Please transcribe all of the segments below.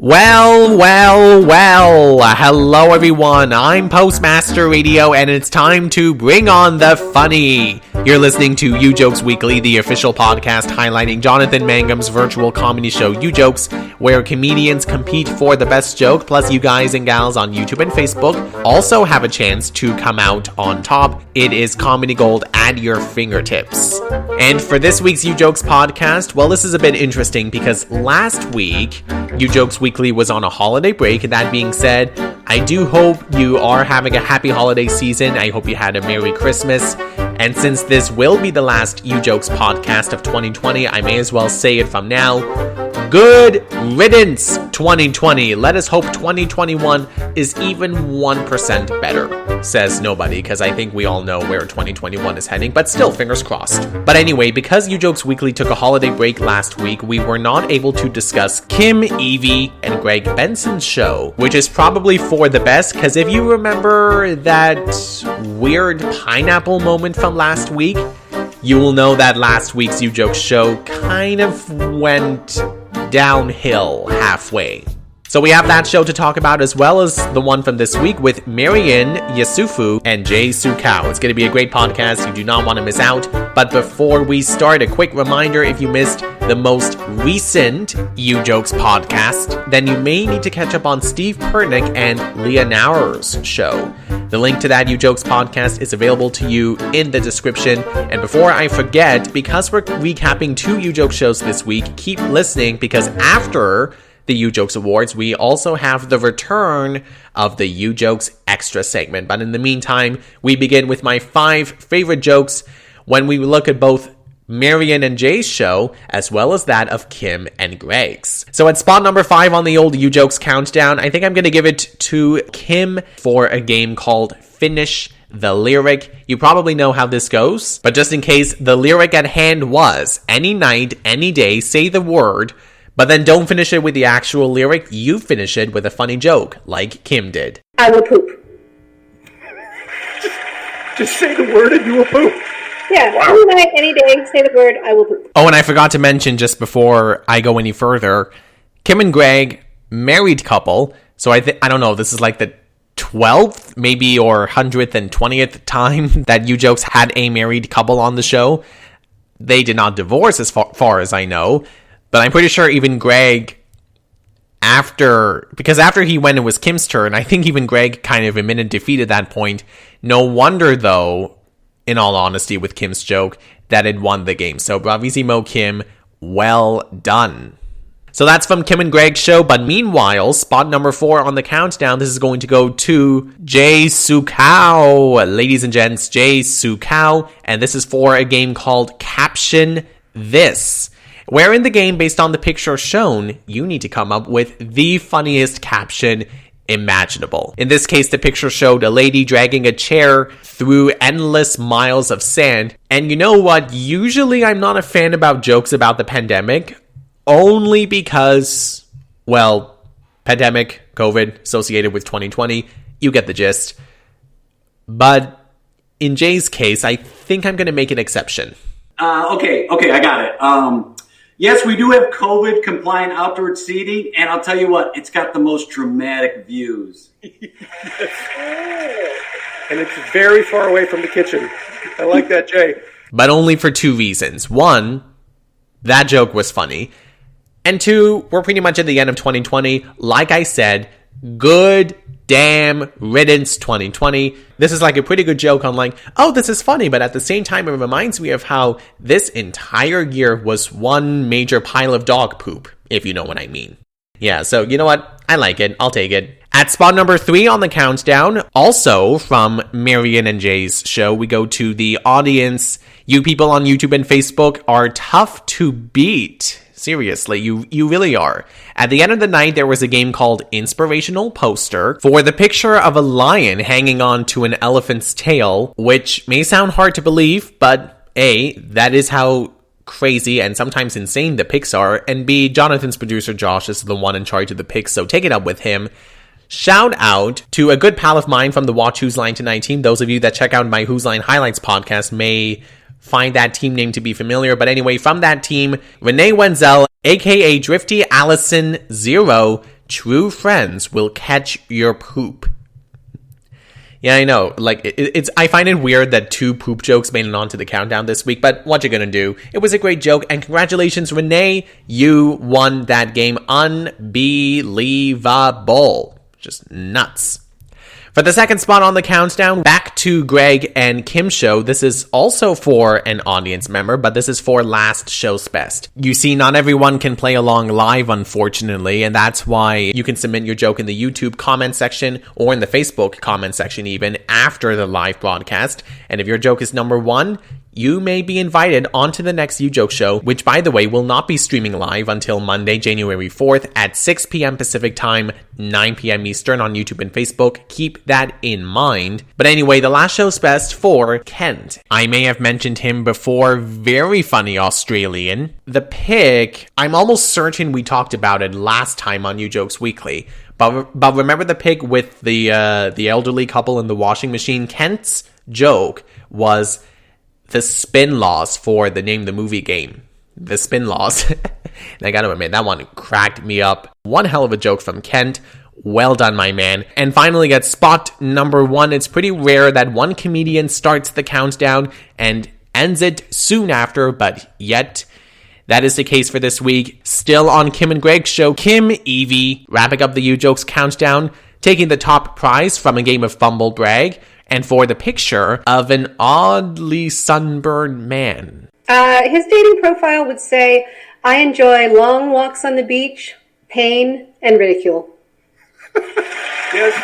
Well, hello everyone, I'm Postmaster Radio and it's time to bring on the funny. You're listening to Ujokes Weekly, the official podcast highlighting Jonathan Mangum's virtual comedy show Ujokes, where comedians compete for the best joke, plus you guys and gals on YouTube and Facebook also have a chance to come out on top. It is comedy gold at your fingertips. And for this week's Ujokes podcast, well, this is a bit interesting because last week, Ujokes Weekly was on a holiday break. That being said, I do hope you are having a happy holiday season. I hope you had a Merry Christmas. And since this will be the last Ujokes podcast of 2020, I may as well say it from now. Good riddance, 2020. Let us hope 2021 is even 1% better, says nobody, because I think we all know where 2021 is heading, but still, fingers crossed. But anyway, because Ujokes Weekly took a holiday break last week, we were not able to discuss Kim Evey and Gregbenson's show, which is probably for the best, because if you remember that weird pineapple moment from last week, you will know that last week's Ujoke show kind of went downhill halfway. So we have that show to talk about as well as the one from this week with Marianyesufu and Jaysukow. It's going to be a great podcast. You do not want to miss out. But before we start, a quick reminder, if you missed the most recent Ujokes podcast, then you may need to catch up on Steve Pernick and Leah Naur's show. The link to that Ujokes podcast is available to you in the description. And before I forget, because we're recapping 2 Ujoke shows this week, keep listening because after the Ujokes Awards, we also have the return of the Ujokes Extra segment. But in the meantime, we begin with my 5 favorite jokes when we look at both Marian and Jay's show, as well as that of Kim and Greg's. So at spot number 5 on the old Ujokes countdown, I think I'm going to give it to Kim for a game called Finish the Lyric. You probably know how this goes, but just in case, the lyric at hand was, any night, any day, say the word, but then don't finish it with the actual lyric, you finish it with a funny joke, like Kim did. I will poop. Just say the word and you will poop. Yeah, wow. Any night, any day, say the word, I will poop. Oh, and I forgot to mention just before I go any further, Kim and Greg, married couple, so I don't know, this is like the 12th, maybe, or 100th and 20th time that Ujokes had a married couple on the show. They did not divorce as far as I know, but I'm pretty sure even Greg, after he went, it was Kim's turn. I think even Greg kind of admitted defeat at that point. No wonder, though, in all honesty, with Kim's joke, that it won the game. So bravissimo, Kim. Well done. So that's from Kim and Greg's show. But meanwhile, spot number 4 on the countdown, this is going to go to Jaysukow. Ladies and gents, Jaysukow. And this is for a game called Captionthis, where in the game, based on the picture shown, you need to come up with the funniest caption imaginable. In this case, the picture showed a lady dragging a chair through endless miles of sand. And you know what? Usually I'm not a fan about jokes about the pandemic, only because, well, pandemic, COVID, associated with 2020, you get the gist. But in Jay's case, I think I'm going to make an exception. Okay, I got it. Yes, we do have COVID-compliant outdoor seating, and I'll tell you what, it's got the most dramatic views. And it's very far away from the kitchen. I like that, Jay. But only for 2 reasons. 1, that joke was funny. And 2, we're pretty much at the end of 2020. Like I said, good damn riddance 2020. This is like a pretty good joke on like, oh, this is funny, but at the same time, it reminds me of how this entire year was one major pile of dog poop, if you know what I mean. Yeah, so you know what? I like it. I'll take it. At spot number 3 on the countdown, also from Marian and Jay's show, we go to the audience. You people on YouTube and Facebook are tough to beat. Seriously, you really are. At the end of the night, there was a game called Inspirationalposter for the picture of a lion hanging on to an elephant's tail, which may sound hard to believe, but A, that is how crazy and sometimes insane the pics are, and B, Jonathan's producer Josh is the one in charge of the pics, so take it up with him. Shout out to a good pal of mine from the Watch Who's Line Tonight team. Those of you that check out my Who's Line Highlights podcast may find that team name to be familiar. But anyway, from that team, Reneewenzel, aka Drifty Allison 0, true friends will catch your poop. Yeah, I know. Like, it's I find it weird that 2 poop jokes made it onto the countdown this week, but what you gonna do? It was a great joke, and congratulations, Renee. You won that game. Unbelievable. Just nuts. For the second spot on the countdown, back to Greg and Kim's show. This is also for an audience member, but this is for Last Show's Best. You see, not everyone can play along live, unfortunately, and that's why you can submit your joke in the YouTube comment section or in the Facebook comment section even after the live broadcast. And if your joke is number 1, you may be invited onto the next Ujoke show, which, by the way, will not be streaming live until Monday, January 4th at 6 p.m. Pacific Time, 9 p.m. Eastern on YouTube and Facebook. Keep that in mind. But anyway, the Last Show's Best for Kent. I may have mentioned him before. Very funny Australian. The pick, I'm almost certain we talked about it last time on Ujokes Weekly. But remember the pick with the elderly couple in the washing machine? Kent's joke was the spin laws for the Name the Movie game. The spin laws. And I gotta admit, that one cracked me up. One hell of a joke from Kent. Well done, my man. And finally, at spot number 1, it's pretty rare that one comedian starts the countdown and ends it soon after, but yet that is the case for this week. Still on Kim and Greg's show, Kim Evey wrapping up the Ujokes countdown, taking the top prize from a game of bumblebrag, and for the picture of an oddly sunburned man. His dating profile would say, I enjoy long walks on the beach, pain, and ridicule. Yes.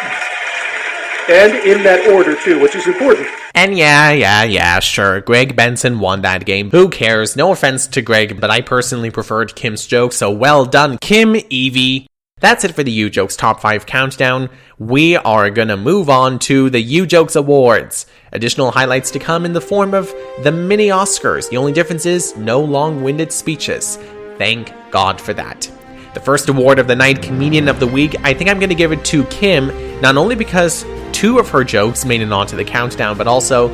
And in that order, too, which is important. And yeah, sure. Gregbenson won that game. Who cares? No offense to Greg, but I personally preferred Kim's joke, so well done, Kim Evey. That's it for the Ujokes Top 5 Countdown. We are gonna move on to the Ujokes Awards. Additional highlights to come in the form of the mini Oscars. The only difference is no long-winded speeches. Thank God for that. The first award of the night, Comedian of the Week, I think I'm gonna give it to Kim, not only because 2 of her jokes made it onto the countdown, but also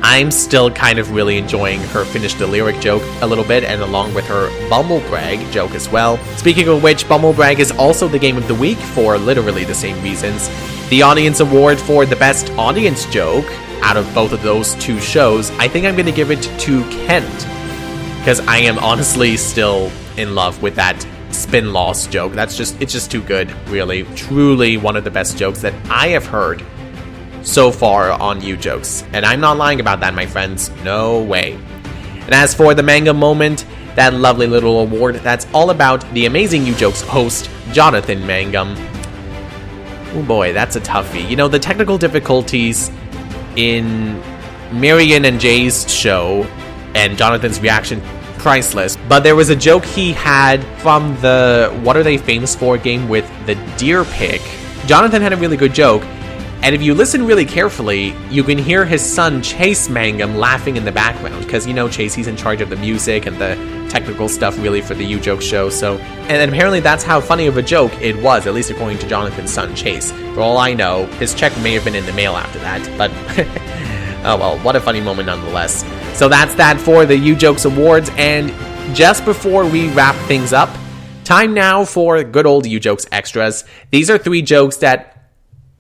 I'm still kind of really enjoying her Finish the Lyric joke a little bit, and along with her bumblebrag joke as well. Speaking of which, bumblebrag is also the game of the week for literally the same reasons. The audience award for the best audience joke out of both of those 2 shows, I think I'm going to give it to Kent, because I am honestly still in love with that spin loss joke. It's just too good, really. Truly one of the best jokes that I have heard so far on Ujokes. And I'm not lying about that, my friends. No way. And as for the manga moment, that lovely little award, that's all about the amazing Ujokes host, Jonathan Mangum. Oh boy, that's a toughie. You know, the technical difficulties in Marian and Jay's show and Jonathan's reaction, priceless. But there was a joke he had from the What Are They Famous For game with the deer pick. Jonathan had a really good joke. And if you listen really carefully, you can hear his son, Chasemangum, laughing in the background. Because, you know, Chase, he's in charge of the music and the technical stuff, really, for the Ujoke show. So, and apparently that's how funny of a joke it was, at least according to Jonathan's son, Chase. For all I know, his check may have been in the mail after that. But, oh well, what a funny moment nonetheless. So that's that for the Ujokes Awards. And just before we wrap things up, time now for good old Ujokes Extras. These are 3 jokes that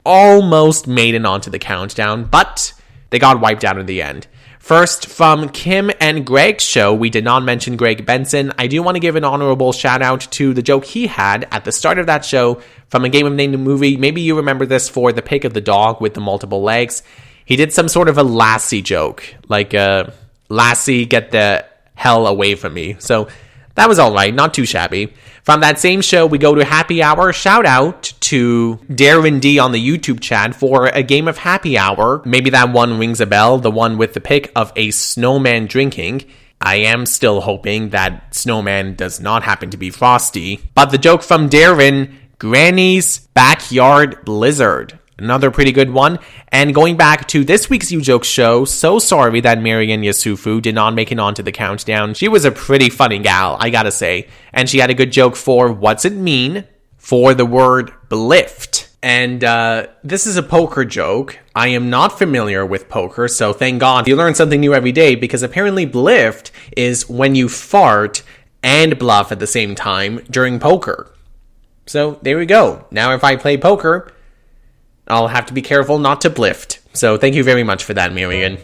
almost made it onto the countdown, but they got wiped out in the end. First, from Kim and Greg's show, we did not mention Greg Benson. I do want to give an honorable shout out to the joke he had at the start of that show from a game of Name the Movie. Maybe you remember this for the pic of the dog with the multiple legs. He did some sort of a Lassie joke, like Lassie, get the hell away from me. So that was all right, not too shabby. From that same show, we go to Happy Hour. Shout out to Darren D on the YouTube chat for a game of Happy Hour. Maybe that one rings a bell, the one with the pic of a snowman drinking. I am still hoping that snowman does not happen to be Frosty. But the joke from Darren, Granny's Backyard Blizzard. Another pretty good one. And going back to this week's Ujoke show, so sorry that Marianyesufu did not make it onto the countdown. She was a pretty funny gal, I gotta say. And she had a good joke for what's it mean for the word bliffed. And this is a poker joke. I am not familiar with poker, so thank God you learn something new every day, because apparently bliffed is when you fart and bluff at the same time during poker. So there we go. Now if I play poker, I'll have to be careful not to blift. So thank you very much for that, Marian.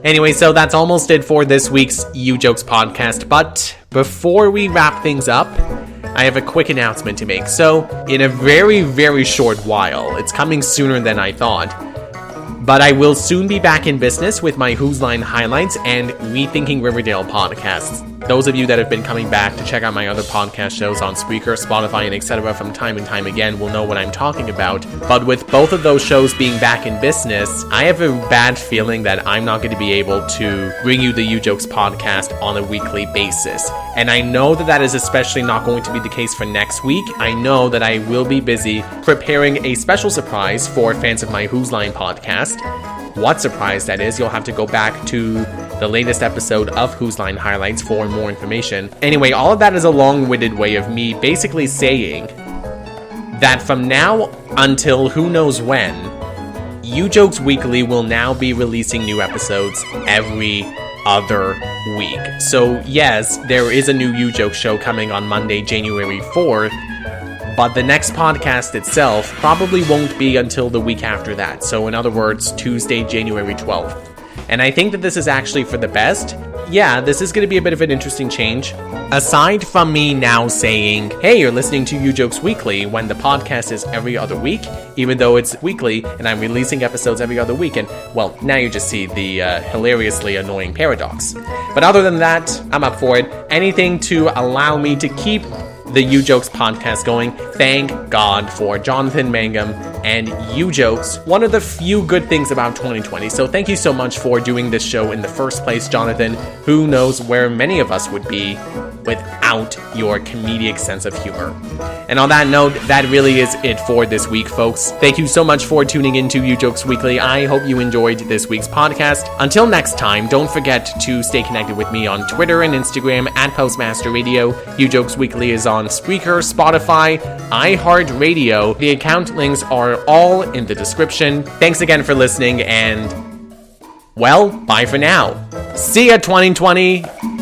Anyway, so that's almost it for this week's Ujokes podcast. But before we wrap things up, I have a quick announcement to make. So in a very, very short while, it's coming sooner than I thought, but I will soon be back in business with my Whose Line highlights and Rethinking Riverdale podcasts. Those of you that have been coming back to check out my other podcast shows on Spreaker, Spotify, and etc. from time and time again will know what I'm talking about. But with both of those shows being back in business, I have a bad feeling that I'm not going to be able to bring you the Ujokes podcast on a weekly basis. And I know that is especially not going to be the case for next week. I know that I will be busy preparing a special surprise for fans of my Whose Line podcast. What surprise that is, you'll have to go back to the latest episode of Whose Line Highlights for more information. Anyway, all of that is a long-winded way of me basically saying that from now until who knows when, Ujokes Weekly will now be releasing new episodes every other week. So yes, there is a new Ujoke show coming on Monday, January 4th, but the next podcast itself probably won't be until the week after that. So in other words, Tuesday, January 12th. And I think that this is actually for the best. Yeah, this is going to be a bit of an interesting change. Aside from me now saying, hey, you're listening to Ujokes Weekly, when the podcast is every other week, even though it's weekly and I'm releasing episodes every other week. And, well, now you just see the hilariously annoying paradox. But other than that, I'm up for it. Anything to allow me to keep the Ujokes podcast going. Thank God for Jonathan Mangum and Ujokes. One of the few good things about 2020. So thank you so much for doing this show in the first place, Jonathan. Who knows where many of us would be without your comedic sense of humor. And on that note, that really is it for this week, folks. Thank you so much for tuning into Ujokes Weekly. I hope you enjoyed this week's podcast. Until next time, don't forget to stay connected with me on Twitter and Instagram at Postmaster Radio. Ujokes Weekly is on Spreaker, Spotify, iHeartRadio. The account links are all in the description. Thanks again for listening, and, well, bye for now. See ya, 2020!